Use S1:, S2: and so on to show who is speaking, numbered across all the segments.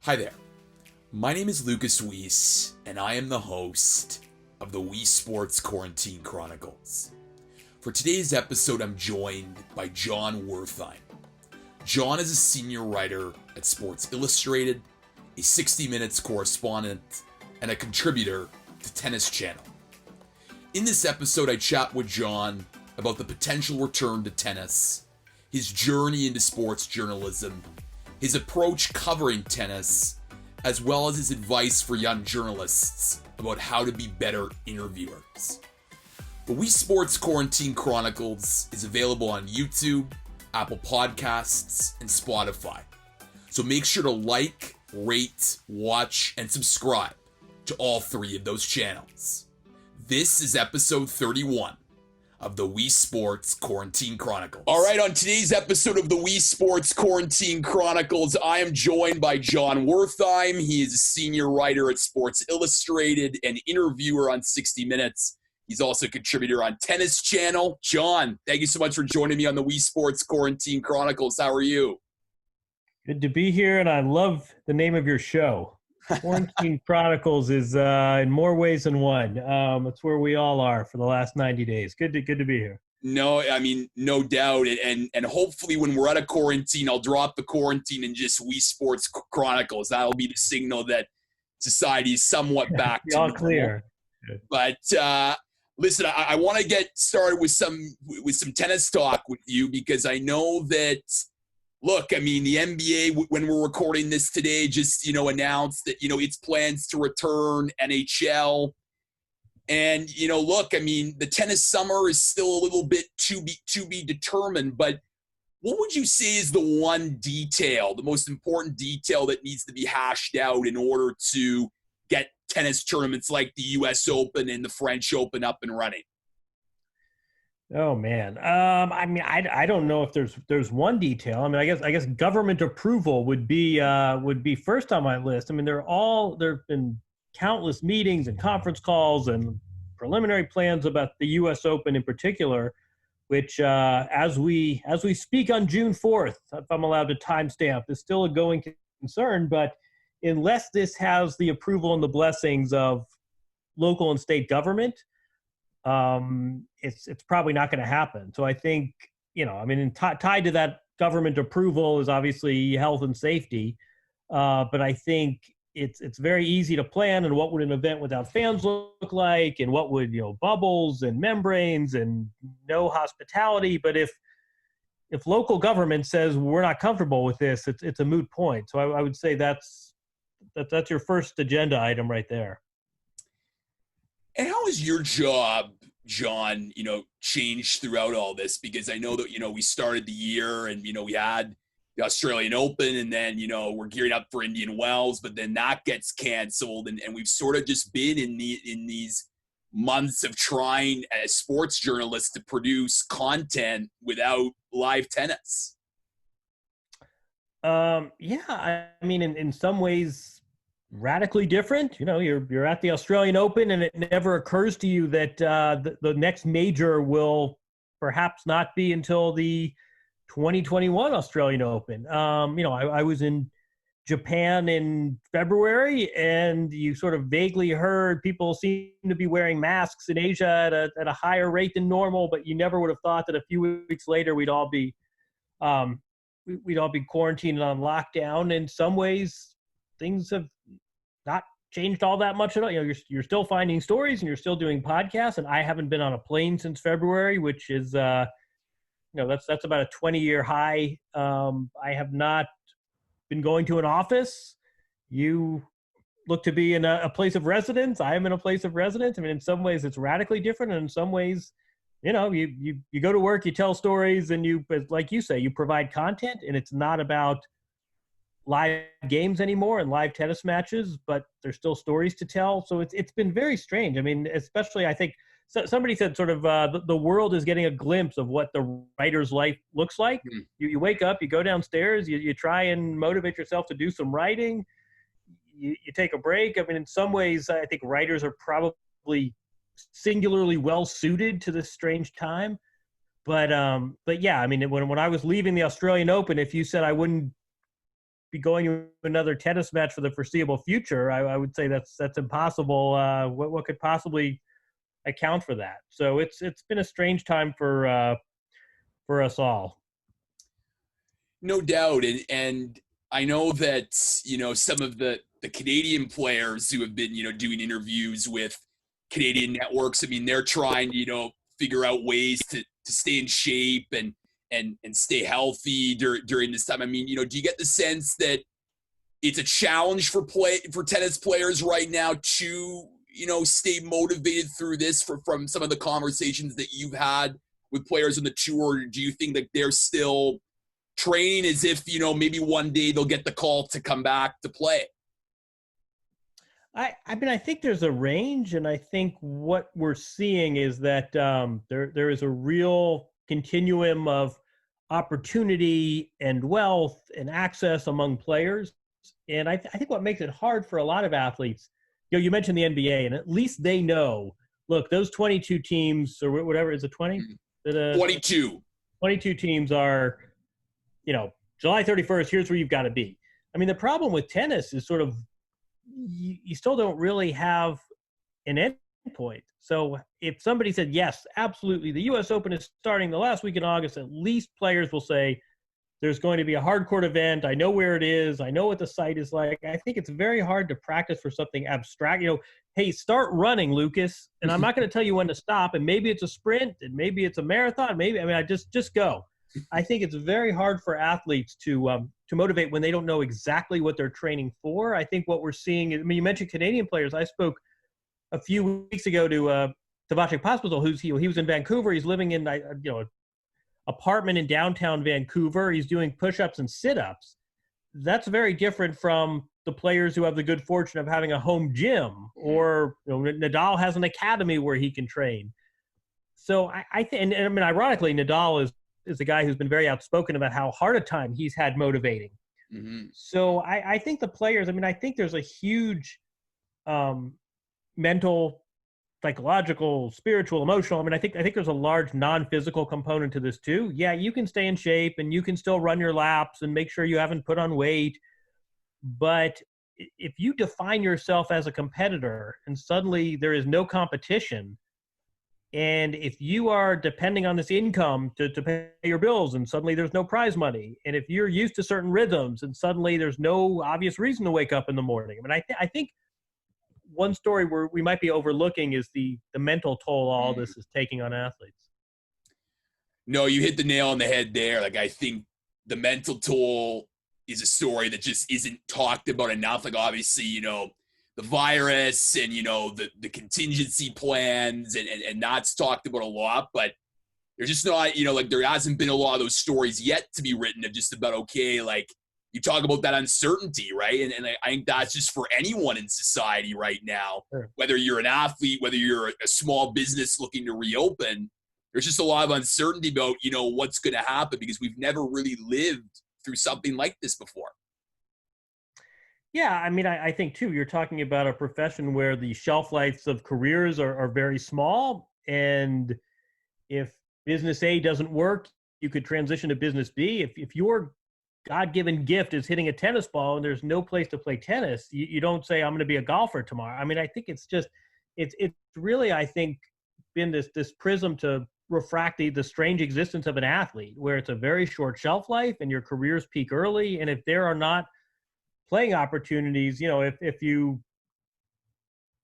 S1: Hi there. My name is Lucas Weiss, and I am the host of the Weesesports Quarantine Chronicles. For today's episode, I'm joined by Jon Wertheim. Jon is a senior writer at Sports Illustrated, a 60 Minutes correspondent, and a contributor to Tennis Channel. In this episode, I chat with Jon about the potential return to tennis, his journey into sports journalism, his approach covering tennis, as well as his advice for young journalists about how to be better interviewers. The Weesports Quarantine Chronicles is available on YouTube, Apple Podcasts, and Spotify. So make sure to like, rate, watch, and subscribe to all three of those channels. This is episode 31 of the Weesports Quarantine Chronicles. All right, on today's episode of the Weesports Quarantine Chronicles, I am joined by Jon Wertheim. He is a senior writer at Sports Illustrated and interviewer on 60 Minutes. He's also a contributor on Tennis Channel. Jon, thank you so much for joining me on the Weesports Quarantine Chronicles. How are you?
S2: Good to be here, and I love the name of your show. Quarantine Chronicles is in more ways than one. It's where we all are for the last 90 days. Good to be here.
S1: No, I mean, no doubt. And hopefully when we're out of quarantine, I'll drop the quarantine and just Weesports Chronicles. That'll be the signal that society is somewhat back to
S2: all clear.
S1: But listen, I want to get started with some tennis talk with you because I know that, look, I mean, the NBA, when we're recording this today, just, announced that, its plans to return NHL. And, look, I mean, the tennis summer is still a little bit to be determined. But what would you say is the one detail, the most important detail that needs to be hashed out in order to get tennis tournaments like the U.S. Open and the French Open up and running?
S2: Oh man, I mean, I don't know if there's one detail. I mean, I guess government approval would be first on my list. I mean, there've been countless meetings and conference calls and preliminary plans about the U.S. Open in particular, which as we speak on June 4th, if I'm allowed to timestamp, is still a going concern. But unless this has the approval and the blessings of local and state government, it's probably not going to happen. So I think, tied to that government approval is obviously health and safety. But I think it's very easy to plan, and what would an event without fans look like, and what would, bubbles and membranes and no hospitality. But if local government says we're not comfortable with this, it's a moot point. So I would say that's your first agenda item right there.
S1: And how has your job, Jon, changed throughout all this? Because I know that, we started the year and, we had the Australian Open, and then, we're gearing up for Indian Wells, but then that gets canceled. And we've sort of just been in these months of trying as sports journalists to produce content without live tennis.
S2: Yeah, I mean, in some ways, radically different. You're at the Australian Open, and it never occurs to you that the next major will perhaps not be until the 2021 Australian Open. I was in Japan in February, and you sort of vaguely heard people seem to be wearing masks in Asia at a higher rate than normal, but you never would have thought that a few weeks later we'd all be quarantined on lockdown. In some ways, things have not changed all that much at all. You're still finding stories and you're still doing podcasts, and I haven't been on a plane since February, which is that's about a 20-year high. I have not been going to an office. You look to be in a place of residence. I am in a place of residence. I mean, in some ways it's radically different, and in some ways, you go to work, you tell stories, and like you say, you provide content, and it's not about live games anymore and live tennis matches, but there's still stories to tell. So it's been very strange. I mean, especially I think somebody said sort of the world is getting a glimpse of what the writer's life looks like. You wake up, you go downstairs, you try and motivate yourself to do some writing. You take a break. I mean, in some ways, I think writers are probably singularly well suited to this strange time. But yeah, I mean, when I was leaving the Australian Open, if you said I wouldn't be going to another tennis match for the foreseeable future, I would say that's impossible. What could possibly account for that? So it's been a strange time for us all.
S1: No doubt. And I know that, some of the Canadian players who have been, doing interviews with Canadian networks, I mean, they're trying to, figure out ways to stay in shape and stay healthy during this time. I mean, do you get the sense that it's a challenge for tennis players right now to, stay motivated through this from some of the conversations that you've had with players on the tour? Or do you think that they're still training as if, maybe one day they'll get the call to come back to play?
S2: I mean, I think there's a range, and I think what we're seeing is that there is a real continuum of opportunity and wealth and access among players. And I think what makes it hard for a lot of athletes, you mentioned the NBA, and at least they know, look, those 22 teams or whatever, is it 20?
S1: 22.
S2: 22 teams are, July 31st, here's where you've got to be. I mean, the problem with tennis is sort of you still don't really have an end point. So if somebody said, yes, absolutely, the U.S. Open is starting the last week in August, at least players will say, there's going to be a hard court event. I know where it is. I know what the site is like. I think it's very hard to practice for something abstract. Hey, start running, Lucas, and I'm not going to tell you when to stop. And maybe it's a sprint, and maybe it's a marathon. I just go. I think it's very hard for athletes to motivate when they don't know exactly what they're training for. I think what we're seeing, you mentioned Canadian players. I spoke a few weeks ago to Vacek Pospisil, he was in Vancouver. He's living in apartment in downtown Vancouver. He's doing push-ups and sit-ups. That's very different from the players who have the good fortune of having a home gym, or Nadal has an academy where he can train. So I think, and I mean, ironically, Nadal is a guy who's been very outspoken about how hard a time he's had motivating. Mm-hmm. So I think the players, I think there's a huge mental, psychological, spiritual, emotional. I think there's a large non-physical component to this too. Yeah, you can stay in shape and you can still run your laps and make sure you haven't put on weight. But if you define yourself as a competitor and suddenly there is no competition, and if you are depending on this income to pay your bills and suddenly there's no prize money, and if you're used to certain rhythms and suddenly there's no obvious reason to wake up in the morning. I think one story where we might be overlooking is the mental toll all this is taking on athletes.
S1: No, you hit the nail on the head there. I think the mental toll is a story that just isn't talked about enough. Obviously, the virus and, the contingency plans and that's talked about a lot, but there's just not, there hasn't been a lot of those stories yet to be written of just about, okay, you talk about that uncertainty, right? And I think that's just for anyone in society right now, sure. Whether you're an athlete, whether you're a small business looking to reopen, there's just a lot of uncertainty about, what's going to happen because we've never really lived through something like this before.
S2: Yeah, I think, too, you're talking about a profession where the shelf lives of careers are very small. And if business A doesn't work, you could transition to business B. If your God-given gift is hitting a tennis ball and there's no place to play tennis, you don't say, I'm going to be a golfer tomorrow. I think it's really, I think, been this prism to refract the strange existence of an athlete, where it's a very short shelf life and your careers peak early. And if there are not playing opportunities, if you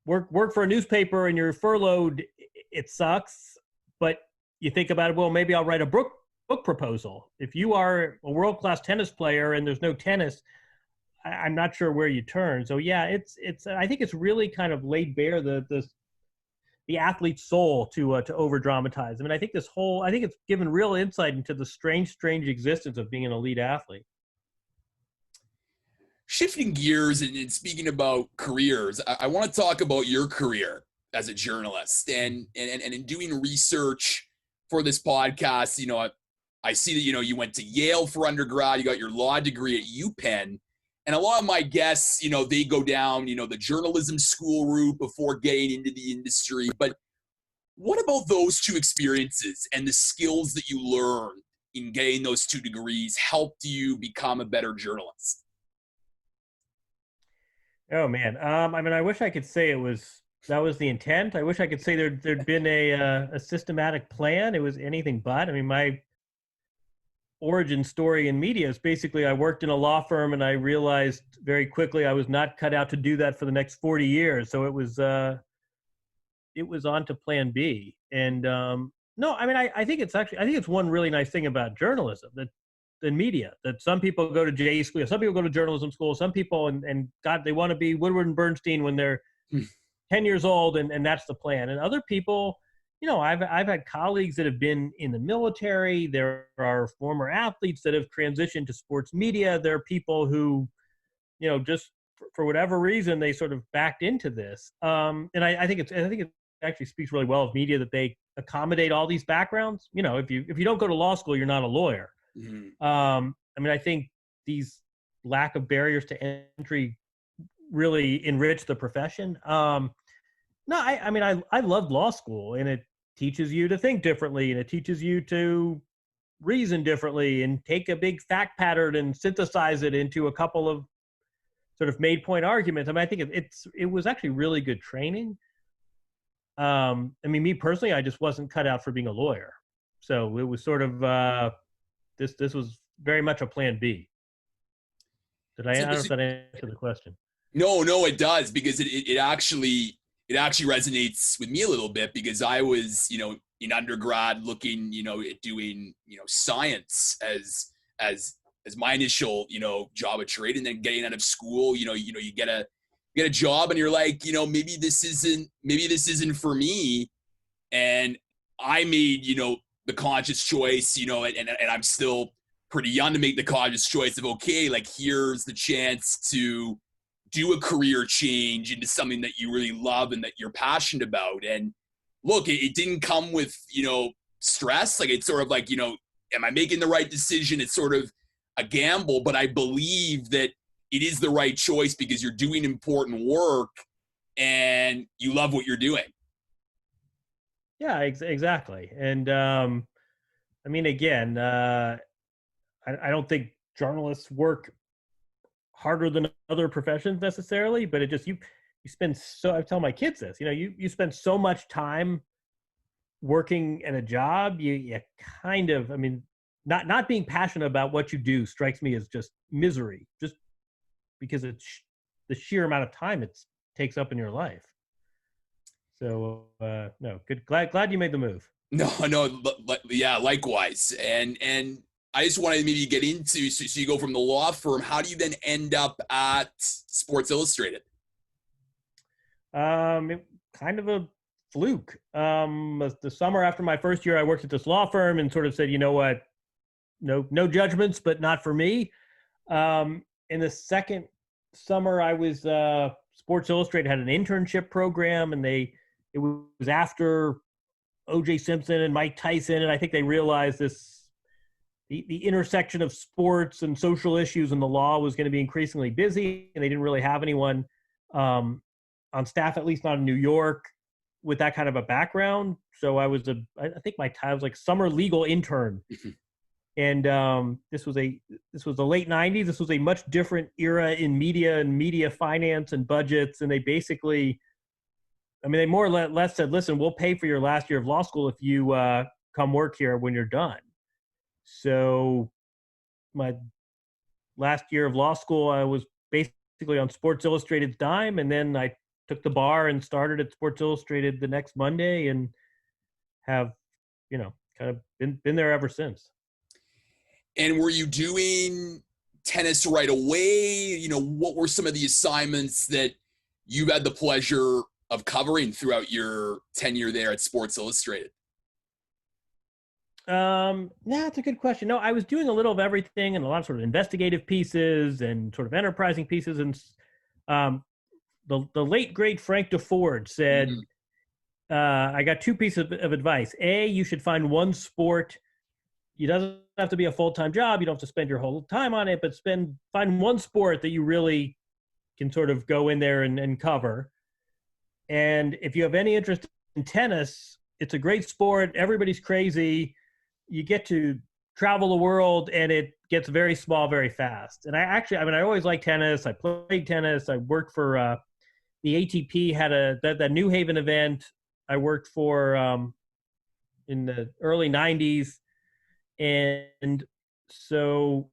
S2: work for a newspaper and you're furloughed, it sucks. But you think about it, well, maybe I'll write a book proposal. If you are a world-class tennis player and there's no tennis, I'm not sure where you turn. So yeah, it's I think it's really kind of laid bare the athlete's soul to over dramatize. I think it's given real insight into the strange existence of being an elite athlete.
S1: Shifting gears and speaking about careers, I want to talk about your career as a journalist and in doing research for this podcast. I see that, you went to Yale for undergrad, you got your law degree at UPenn, and a lot of my guests, they go down, the journalism school route before getting into the industry. But what about those two experiences and the skills that you learned in getting those two degrees helped you become a better journalist?
S2: Oh man. I mean, I wish I could say that was the intent. I wish I could say there'd been a systematic plan. It was anything but. I mean, my origin story in media is basically I worked in a law firm and I realized very quickly I was not cut out to do that for the next 40 years. So it was on to plan B. And no, I mean, I think it's actually, I think it's one really nice thing about journalism that in media, that some people go to J school, some people go to journalism school, some people, and God, they want to be Woodward and Bernstein when they're 10 years old, and that's the plan. And other people, you know, I've had colleagues that have been in the military. There are former athletes that have transitioned to sports media. There are people who, you know, just for whatever reason, they sort of backed into this. And I think it actually speaks really well of media that they accommodate all these backgrounds. You know, if you don't go to law school, you're not a lawyer.
S1: Mm-hmm.
S2: I mean, I think these lack of barriers to entry really enrich the profession. No, I mean, I loved law school, and it teaches you to think differently, and it teaches you to reason differently, and take a big fact pattern and synthesize it into a couple of sort of made point arguments. I mean, I think it was actually really good training. I mean, me personally, I just wasn't cut out for being a lawyer, so it was sort of this was very much a plan B. I don't know if that answered the question.
S1: No, it does, because it actually resonates with me a little bit, because I was, you know, in undergrad looking, you know, at doing, you know, science as my initial, you know, job of trade, and then getting out of school, you get a job and you're like, you know, maybe this isn't for me. And I made, you know, the conscious choice, you know, and I'm still pretty young to make the conscious choice of, okay, like, here's the chance to do a career change into something that you really love and that you're passionate about. And look, it didn't come with, you know, stress. Like, it's sort of like, you know, am I making the right decision? It's sort of a gamble, but I believe that it is the right choice because you're doing important work and you love what you're doing.
S2: Yeah, exactly. And I mean, again, I don't think journalists work harder than other professions necessarily, but it just you spend so. I tell my kids this. You know, you spend so much time working at a job. You kind of. I mean, not being passionate about what you do strikes me as just misery. Just because it's the sheer amount of time it takes up in your life. So no, good. Glad you made the move.
S1: No, yeah, likewise. And I just wanted to maybe get into, so you go from the law firm, how do you then end up at Sports Illustrated?
S2: Kind of a fluke. The summer after my first year, I worked at this law firm and sort of said, you know what, no judgments, but not for me. In the second summer, I was Sports Illustrated had an internship program, and it was after O.J. Simpson and Mike Tyson, and I think they realized the intersection of sports and social issues in the law was going to be increasingly busy, and they didn't really have anyone on staff, at least not in New York, with that kind of a background. So I think my title was like summer legal intern. And this was the late 90s. This was a much different era in media and media finance and budgets. And they basically, I mean, they more or less said, listen, we'll pay for your last year of law school if you come work here when you're done. So my last year of law school, I was basically on Sports Illustrated's dime. And then I took the bar and started at Sports Illustrated the next Monday, and have, you know, kind of been there ever since.
S1: And were you doing tennis right away? You know, what were some of the assignments that you had the pleasure of covering throughout your tenure there at Sports Illustrated?
S2: That's a good question. No, I was doing a little of everything, and a lot of sort of investigative pieces and sort of enterprising pieces. And the late great Frank DeFord said, I got two pieces of advice. A, you should find one sport. It doesn't have to be a full-time job. You don't have to spend your whole time on it, but find one sport that you really can sort of go in there and cover. And if you have any interest in tennis, it's a great sport. Everybody's crazy. You get to travel the world and it gets very small very fast. And I always liked tennis. I played tennis. I worked for the ATP had that New Haven event. I worked for in the early 90s. And so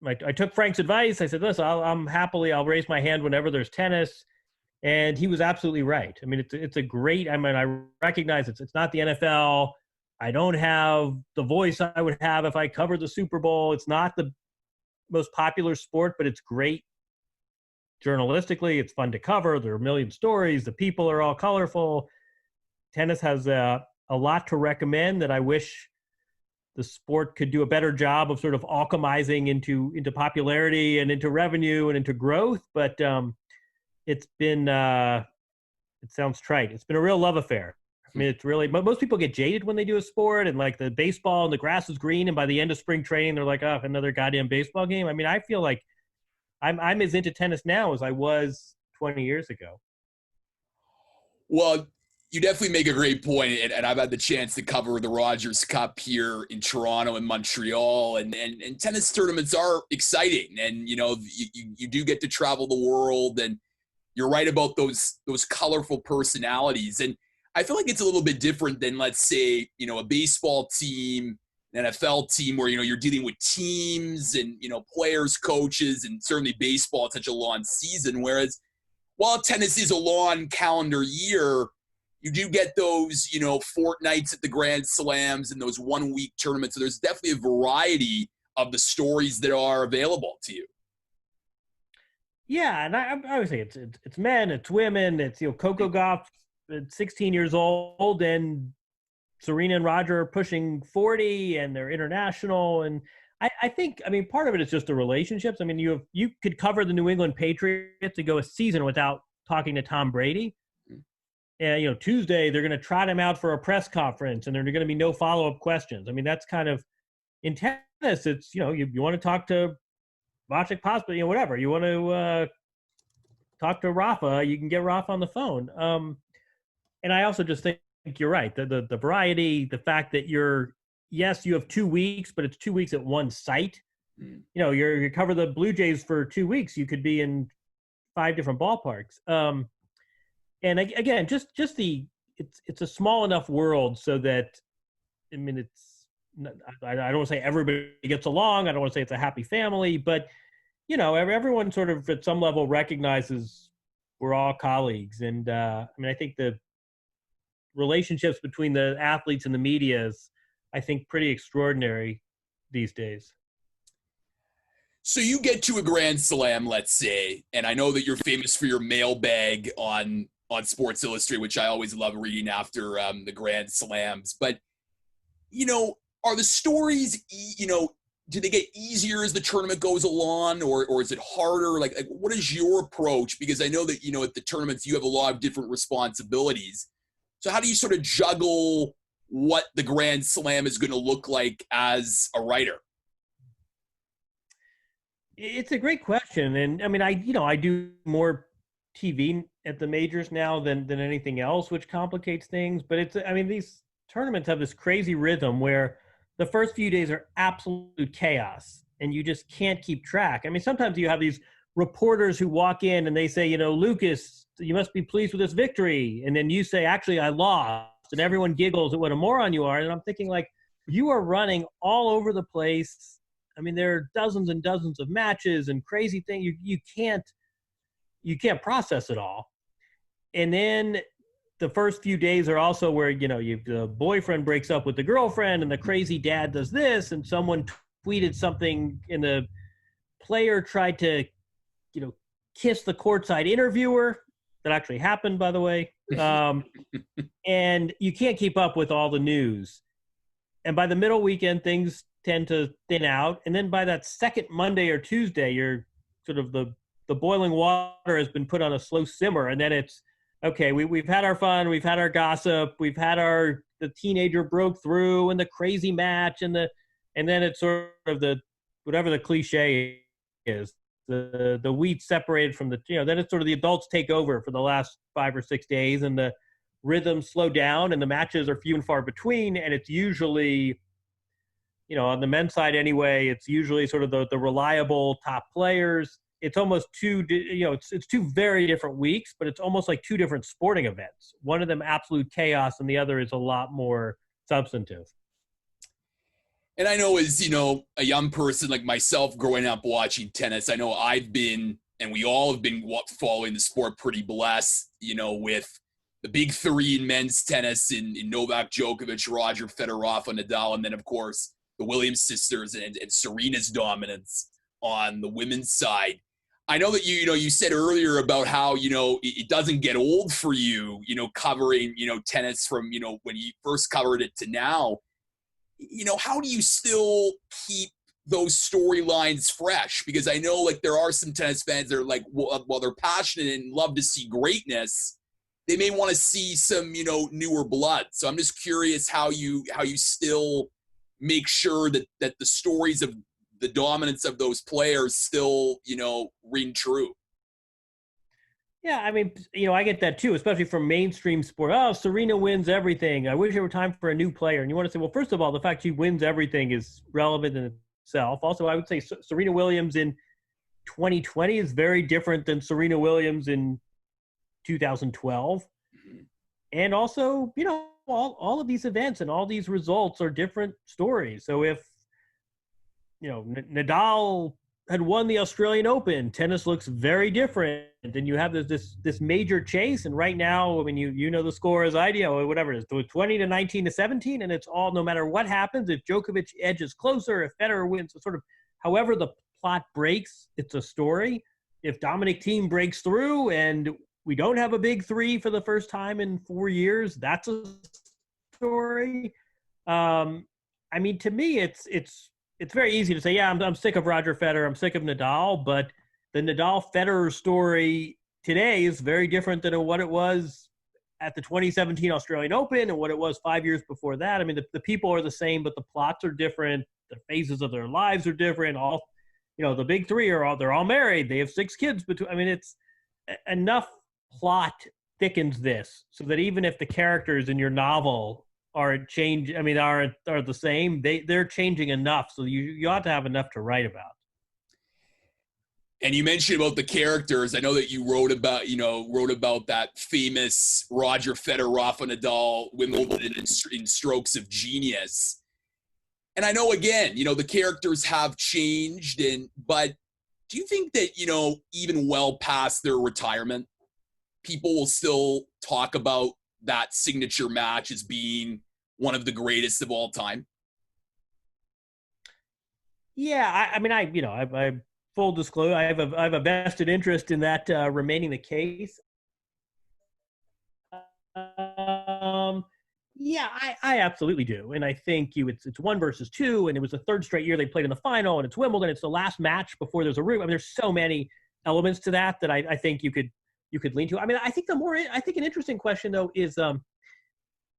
S2: I took Frank's advice. I said, listen, I'll raise my hand whenever there's tennis. And he was absolutely right. I mean, it's a great, I recognize it's not the NFL. I don't have the voice I would have if I covered the Super Bowl. It's not the most popular sport, but it's great journalistically. It's fun to cover. There are a million stories. The people are all colorful. Tennis has a lot to recommend that I wish the sport could do a better job of sort of alchemizing into popularity and into revenue and into growth. But it's been, it sounds trite, it's been a real love affair. I mean, it's really, most people get jaded when they do a sport, and like the baseball and the grass is green, and by the end of spring training, they're like, oh, another goddamn baseball game. I mean, I feel like I'm as into tennis now as I was 20 years ago.
S1: Well, you definitely make a great point, and I've had the chance to cover the Rogers Cup here in Toronto and Montreal, and tennis tournaments are exciting, and you do get to travel the world, and you're right about those colorful personalities, and I feel like it's a little bit different than, let's say, a baseball team, an NFL team, where you're dealing with teams and players, coaches, and certainly baseball. It's such a long season, whereas while tennis is a long calendar year, you do get those, fortnights at the Grand Slams and those 1 week tournaments. So there's definitely a variety of the stories that are available to you.
S2: Yeah, and I would say it's men, it's women, it's Coco Gauff at 16 years old, and Serena and Roger are pushing 40, and they're international. And I think, part of it is just the relationships. I mean, you could cover the New England Patriots to go a season without talking to Tom Brady. And Tuesday they're going to trot him out for a press conference, and there are going to be no follow-up questions. I mean, that's kind of, in tennis, it's you want to talk to Vacek Pospisil, whatever. You want to talk to Rafa, you can get Rafa on the phone. And I also just think you're right. The variety, the fact that you have 2 weeks, but it's 2 weeks at one site. You cover the Blue Jays for 2 weeks, you could be in 5 different ballparks. And again, just it's a small enough world so that, I don't want to say everybody gets along. I don't want to say it's a happy family, but everyone sort of at some level recognizes we're all colleagues. And I think the relationships between the athletes and the media is, I think, pretty extraordinary these days.
S1: So you get to a Grand Slam, let's say, and I know that you're famous for your mailbag on Sports Illustrated, which I always love reading after the Grand Slams. But, are the stories, do they get easier as the tournament goes along, or is it harder? Like what is your approach? Because I know that, at the tournaments, you have a lot of different responsibilities. So how do you sort of juggle what the Grand Slam is going to look like as a writer?
S2: It's a great question. And I do more TV at the majors now than anything else, which complicates things. But these tournaments have this crazy rhythm where the first few days are absolute chaos and you just can't keep track. Sometimes you have these reporters who walk in and they say, Lucas, you must be pleased with this victory. And then you say, actually, I lost. And everyone giggles at what a moron you are. And I'm thinking, like, you are running all over the place. There are dozens and dozens of matches and crazy things. You can't process it all. And then the first few days are also where, the boyfriend breaks up with the girlfriend and the crazy dad does this, and someone tweeted something and the player tried to, kiss the courtside interviewer. That actually happened, by the way. And you can't keep up with all the news. And by the middle weekend, things tend to thin out. And then by that second Monday or Tuesday, you're sort of the boiling water has been put on a slow simmer. And then it's, okay, we've had our fun, we've had our gossip, we've had the teenager broke through and the crazy match and then it's sort of whatever the cliche is, the wheat separated from then it's sort of the adults take over for the last 5 or 6 days, and the rhythms slow down and the matches are few and far between, and it's usually on the men's side anyway, it's usually sort of the reliable top players. It's almost it's two very different weeks, but it's almost like two different sporting events. One of them absolute chaos, and the other is a lot more substantive.
S1: And I know as, a young person like myself growing up watching tennis, I know I've been, and we all have been following the sport pretty blessed, with the big three in men's tennis in Novak Djokovic, Roger Federer, Rafa Nadal, and then, of course, the Williams sisters and Serena's dominance on the women's side. I know that you said earlier about how, it doesn't get old for you, covering, tennis from, when you first covered it to now. How do you still keep those storylines fresh? Because I know like there are some tennis fans that are like, while they're passionate and love to see greatness, they may want to see some, newer blood. So I'm just curious how you still make sure that the stories of the dominance of those players still, ring true.
S2: Yeah, I mean, I get that too, especially from mainstream sport. Oh, Serena wins everything. I wish there were time for a new player. And you want to say, well, first of all, the fact she wins everything is relevant in itself. Also, I would say Serena Williams in 2020 is very different than Serena Williams in 2012. And also, all of these events and all these results are different stories. So if, Nadal had won the Australian Open, tennis looks very different. And you have this major chase. And right now, I mean, you know the score as I do, or whatever it is, 20 to 19 to 17. And it's all, no matter what happens, if Djokovic edges closer, if Federer wins, sort of however the plot breaks, it's a story. If Dominic Thiem breaks through and we don't have a big three for the first time in 4 years, that's a story. I mean, to me, it's very easy to say, yeah, I'm sick of Roger Federer, I'm sick of Nadal, but the Nadal-Federer story today is very different than what it was at the 2017 Australian Open and what it was 5 years before that. I mean, the people are the same, but the plots are different. The phases of their lives are different. All, the big three they're all married. They have 6 kids between. I mean, it's enough plot thickens this so that even if the characters in your novel are the same, they're changing enough, so you ought to have enough to write about.
S1: And you mentioned about the characters. I know that you wrote about that famous Roger Federer, Rafa Nadal Wimbledon in Strokes of Genius. And I know, again, the characters have changed, but do you think that, even well past their retirement, people will still talk about that signature match as being one of the greatest of all time?
S2: Yeah, I full disclosure, I have a vested interest in that remaining the case. Yeah, I absolutely do, and I think it's 1 versus 2, and it was the 3rd straight year they played in the final, and it's Wimbledon. It's the last match before there's a room. I mean, there's so many elements to that I think you could lean to. I mean, I think an interesting question though is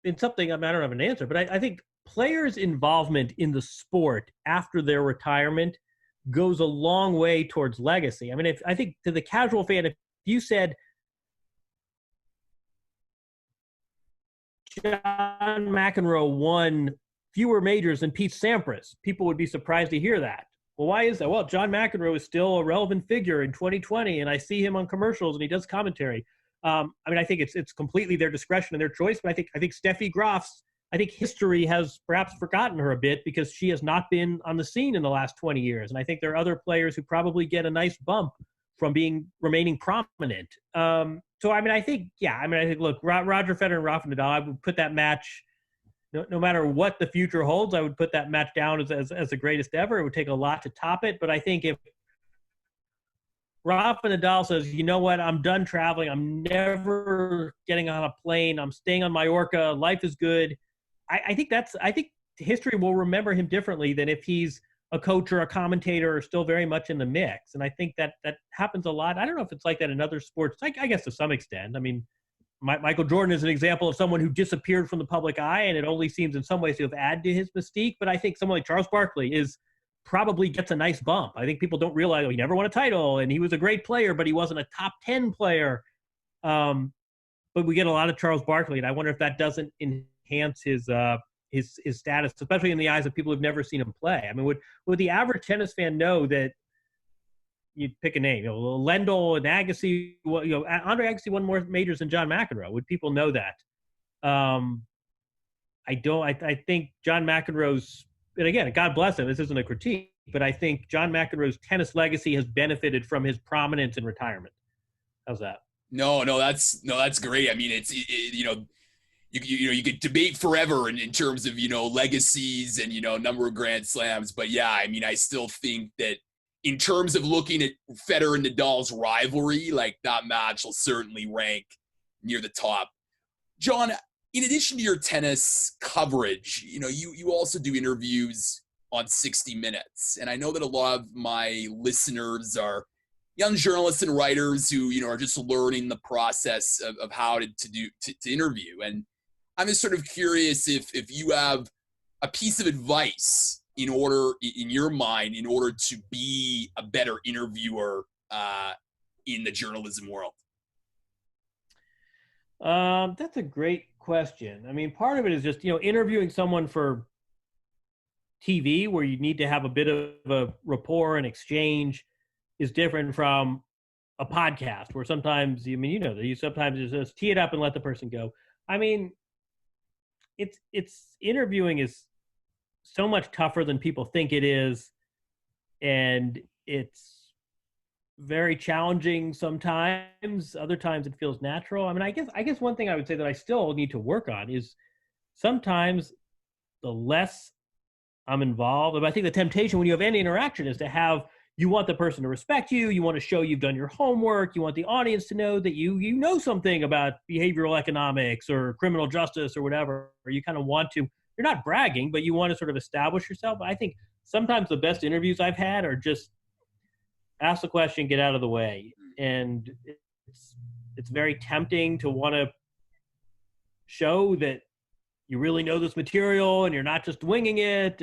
S2: in something, I don't have an answer, but I think players' involvement in the sport after their retirement goes a long way towards legacy. I mean, I think to the casual fan, if you said John McEnroe won fewer majors than Pete Sampras, people would be surprised to hear that. Well, why is that? Well, John McEnroe is still a relevant figure in 2020, and I see him on commercials and he does commentary. I mean, I think it's completely their discretion and their choice, but I think Steffi Graf's, I think history has perhaps forgotten her a bit because she has not been on the scene in the last 20 years. And I think there are other players who probably get a nice bump from remaining prominent. So, I think, look, Roger Federer and Rafa Nadal, I would put that match, no matter what the future holds, I would put that match down as the greatest ever. It would take a lot to top it. But I think if Rafa Nadal says, you know what, I'm done traveling, I'm never getting on a plane, I'm staying on Mallorca, life is good, I think history will remember him differently than if he's a coach or a commentator or still very much in the mix. And I think that happens a lot. I don't know if it's like that in other sports. I guess to some extent. I mean, Michael Jordan is an example of someone who disappeared from the public eye, and it only seems in some ways to have added to his mystique. But I think someone like Charles Barkley probably gets a nice bump. I think people don't realize he never won a title, and he was a great player, but he wasn't a top 10 player. But we get a lot of Charles Barkley, and I wonder if that doesn't enhance his his status, especially in the eyes of people who've never seen him play. I mean, would the average tennis fan know that? You pick a name, Lendl and Agassi. Andre Agassi won more majors than John McEnroe. Would people know that? I don't. I think John McEnroe's, and again, God bless him. This isn't a critique, but I think John McEnroe's tennis legacy has benefited from his prominence in retirement. How's that?
S1: No, that's great. I mean, you could debate forever in terms of, legacies and, number of Grand Slams. But yeah, I mean, I still think that in terms of looking at Federer and Nadal's rivalry, like that match will certainly rank near the top. Jon, in addition to your tennis coverage, you also do interviews on 60 Minutes. And I know that a lot of my listeners are young journalists and writers who, are just learning the process of how to interview. And I'm just sort of curious if you have a piece of advice in your mind, in order to be a better interviewer in the journalism world.
S2: That's a great question. I mean, part of it is just, interviewing someone for TV where you need to have a bit of a rapport and exchange is different from a podcast where sometimes, you sometimes just tee it up and let the person go. I mean, it's interviewing is so much tougher than people think it is. And it's very challenging sometimes. Other times it feels natural. I mean, I guess one thing I would say that I still need to work on is sometimes the less I'm involved. I think the temptation when you have any interaction is to have, you want the person to respect you. You want to show you've done your homework. You want the audience to know that you know something about behavioral economics or criminal justice or whatever. Or you kind of want to, you're not bragging, but you want to sort of establish yourself. I think sometimes the best interviews I've had are just ask the question, get out of the way. And it's very tempting to want to show that you really know this material and you're not just winging it.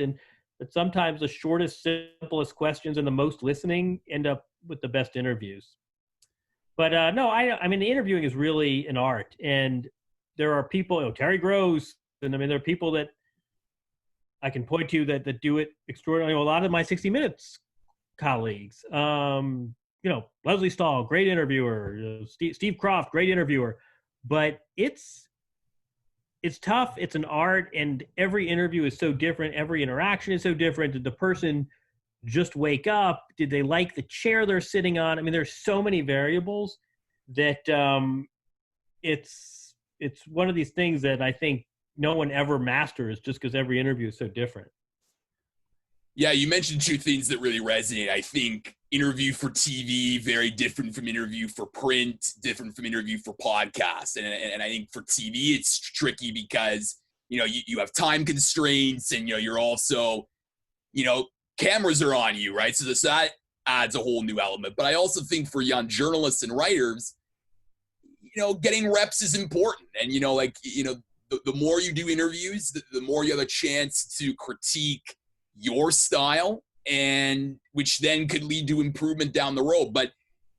S2: But sometimes the shortest, simplest questions and the most listening end up with the best interviews. But no, I mean, the interviewing is really an art. And there are people, Terry Gross, and I mean, there are people that I can point to that do it extraordinarily. A lot of my 60 Minutes colleagues, Leslie Stahl, great interviewer, Steve Croft, great interviewer, but it's tough. It's an art, and every interview is so different. Every interaction is so different. Did the person just wake up? Did they like the chair they're sitting on? I mean, there's so many variables that it's one of these things that I think no one ever masters just because every interview is so different.
S1: Yeah, you mentioned two things that really resonate. I think interview for TV, very different from interview for print, different from interview for podcast. And I think for TV, it's tricky because, you have time constraints and, you're also, cameras are on you, right? So that adds a whole new element. But I also think for young journalists and writers, getting reps is important. And, the more you do interviews, the more you have a chance to critique your style, and which then could lead to improvement down the road. But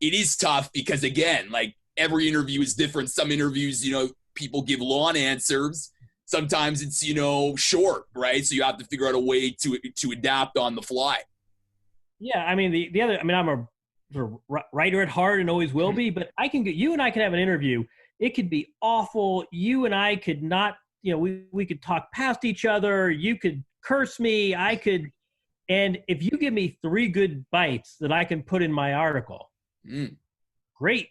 S1: it is tough because, again, like every interview is different. Some interviews, people give long answers. Sometimes it's, short, right? So you have to figure out a way to adapt on the fly.
S2: Yeah, I mean, the other, I mean, I'm a sort of writer at heart and always will be, but you and I can have an interview. It could be awful. You and I could not, we could talk past each other. You could curse me. I could, and if you give me 3 good bites that I can put in my article, great.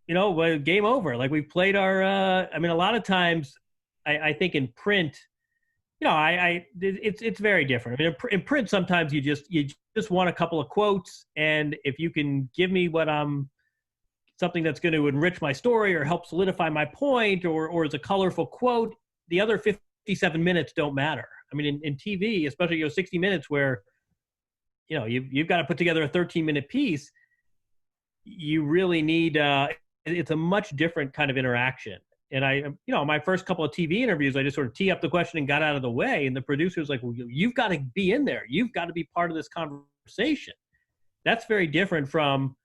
S2: Game over. Like we played our, I mean, a lot of times I think in print, it's very different. I mean, in print, sometimes you just want a couple of quotes. And if you can give me something that's going to enrich my story or help solidify my point or is a colorful quote, the other 57 minutes don't matter. I mean, in TV, especially 60 Minutes where, you've got to put together a 13-minute piece, you really need, it's a much different kind of interaction. And my first couple of TV interviews, I just sort of tee up the question and got out of the way. And the producer was like, well, you've got to be in there. You've got to be part of this conversation. That's very different from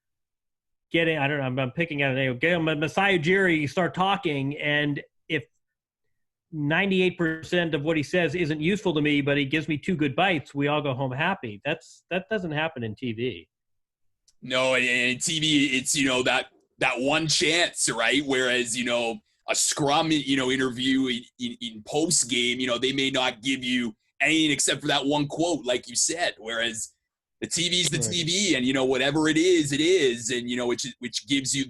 S2: getting, I don't know, I'm picking out a name, getting Messiah Ujiri, start talking. And if 98% of what he says isn't useful to me, but he gives me 2 good bites, we all go home happy. That doesn't happen in TV.
S1: No, and in TV, it's, that one chance, right? Whereas, a scrum, interview in post game, they may not give you anything except for that one quote, like you said. Whereas the TV's the TV, and whatever it is, and which gives you,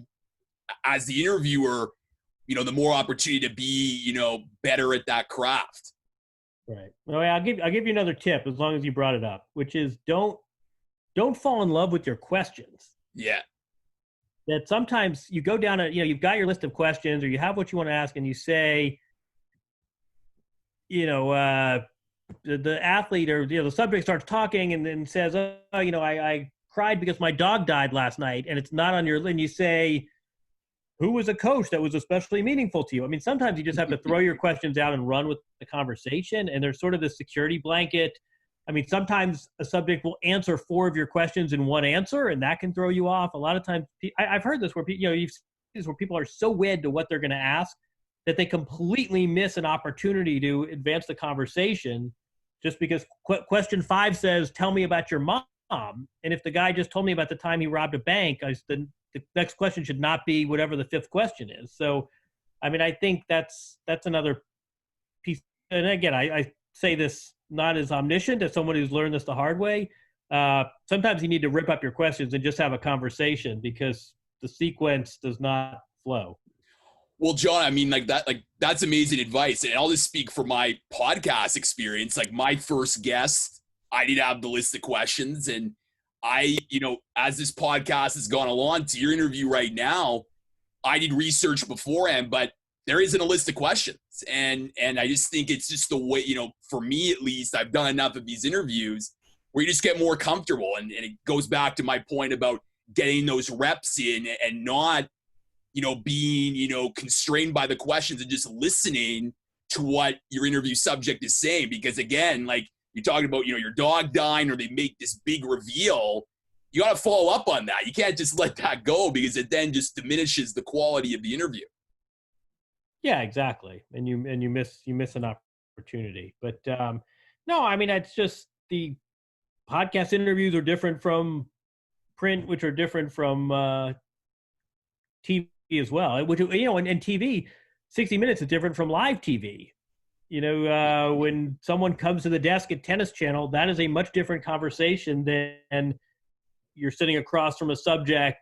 S1: as the interviewer, the more opportunity to be, better at that craft.
S2: Right. Well, I'll give you another tip, as long as you brought it up, which is don't fall in love with your questions.
S1: Yeah.
S2: That sometimes you go down you've got your list of questions, or you have what you want to ask, and you say, the athlete or the subject starts talking and then says, oh, I cried because my dog died last night, and it's not on your list. And you say, who was a coach that was especially meaningful to you? I mean, sometimes you just have to throw your questions out and run with the conversation, and there's sort of this security blanket. I mean, sometimes a subject will answer 4 of your questions in one answer, and that can throw you off. A lot of times, I've heard this where you've seen this where people are so wed to what they're going to ask that they completely miss an opportunity to advance the conversation, just because question 5 says, "Tell me about your mom," and if the guy just told me about the time he robbed a bank, the next question should not be whatever the 5th question is. So, I mean, I think that's another piece. And again, I say this not as omniscient as someone who's learned this the hard way. Sometimes you need to rip up your questions and just have a conversation, because the sequence does not flow.
S1: Well, John, I mean, that's amazing advice. And I'll just speak for my podcast experience. Like, my first guest, I did have the list of questions, and I, as this podcast has gone along to your interview right now, I did research beforehand, but there isn't a list of questions. And I just think it's just the way, for me at least, I've done enough of these interviews where you just get more comfortable. And it goes back to my point about getting those reps in and not, being, constrained by the questions and just listening to what your interview subject is saying. Because again, like you're talking about, your dog dying, or they make this big reveal, you got to follow up on that. You can't just let that go, because it then just diminishes the quality of the interview.
S2: Yeah, exactly. And you miss an opportunity. But no, I mean, it's just the podcast interviews are different from print, which are different from TV as well. Which, and TV, 60 Minutes is different from live TV. When someone comes to the desk at Tennis Channel, that is a much different conversation than you're sitting across from a subject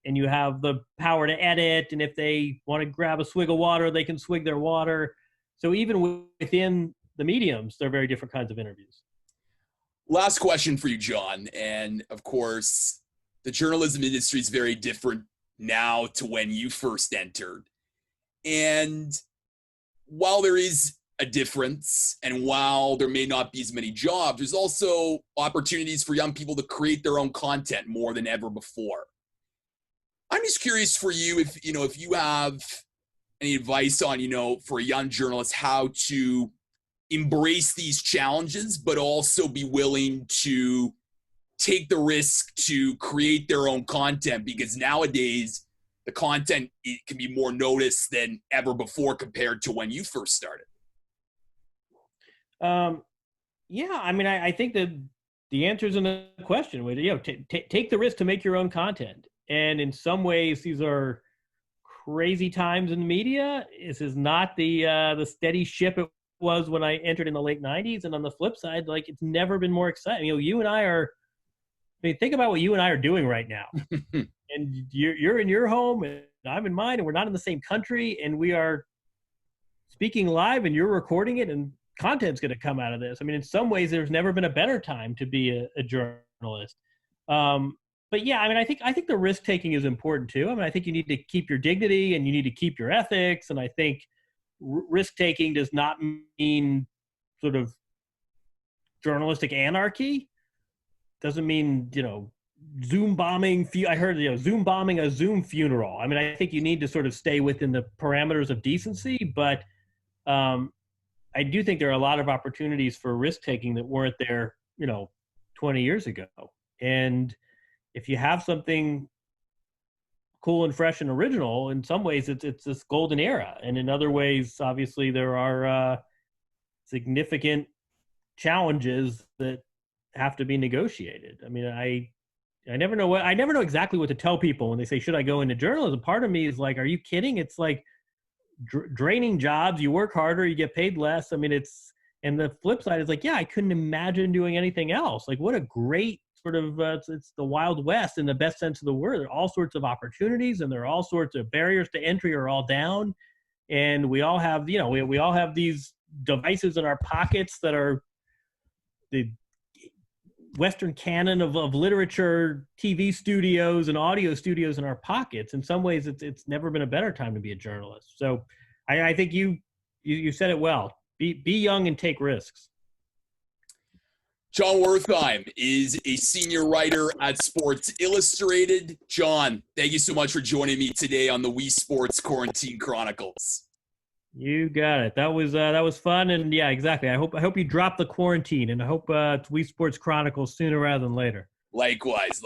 S2: and you have the power to edit. And if they want to grab a swig of water, they can swig their water. So even within the mediums, they're very different kinds of interviews.
S1: Last question for you, John. And of course, the journalism industry is very different now to when you first entered. And while there is a difference, and while there may not be as many jobs, there's also opportunities for young people to create their own content more than ever before. I'm just curious for you if you have any advice on, for a young journalist, how to embrace these challenges, but also be willing to take the risk to create their own content, because nowadays the content, it can be more noticed than ever before compared to when you first started.
S2: Yeah, I mean, I think that the answer is in the question. Take the risk to make your own content. And in some ways, these are crazy times in the media. This is not the steady ship it was when I entered in the late 90s. And on the flip side, like, it's never been more exciting. You and I are, think about what you and I are doing right now. And you're in your home and I'm in mine, and we're not in the same country, and we are speaking live and you're recording it, and content's going to come out of this. I mean, in some ways, there's never been a better time to be a journalist. But yeah, I mean, I think the risk taking is important too. I mean, I think you need to keep your dignity and you need to keep your ethics. And I think risk taking does not mean sort of journalistic anarchy. Doesn't mean, Zoom bombing. I heard, Zoom bombing a Zoom funeral. I mean, I think you need to sort of stay within the parameters of decency, but I do think there are a lot of opportunities for risk taking that weren't there, 20 years ago. And if you have something cool and fresh and original. In some ways, it's this golden era, and in other ways, obviously, there are significant challenges that have to be negotiated. I mean, I never know exactly what to tell people when they say, should I go into journalism? Part of me is like, are you kidding? It's like draining jobs. You work harder, you get paid less. I mean, and the flip side is like, yeah, I couldn't imagine doing anything else. Like, what a great sort of, it's the Wild West in the best sense of the word. There are all sorts of opportunities, and there are all sorts of barriers to entry are all down. And we all have, we all have these devices in our pockets that are the Western canon of literature, TV studios and audio studios in our pockets. In some ways, it's never been a better time to be a journalist. So I think you said it well. Be young and take risks.
S1: Jon Wertheim is a senior writer at Sports Illustrated. Jon, thank you so much for joining me today on the Weesports Quarantine Chronicles.
S2: You got it. That was fun, and yeah, exactly. I hope you drop the quarantine, and I hope it's Weesports Chronicles sooner rather than later.
S1: Likewise.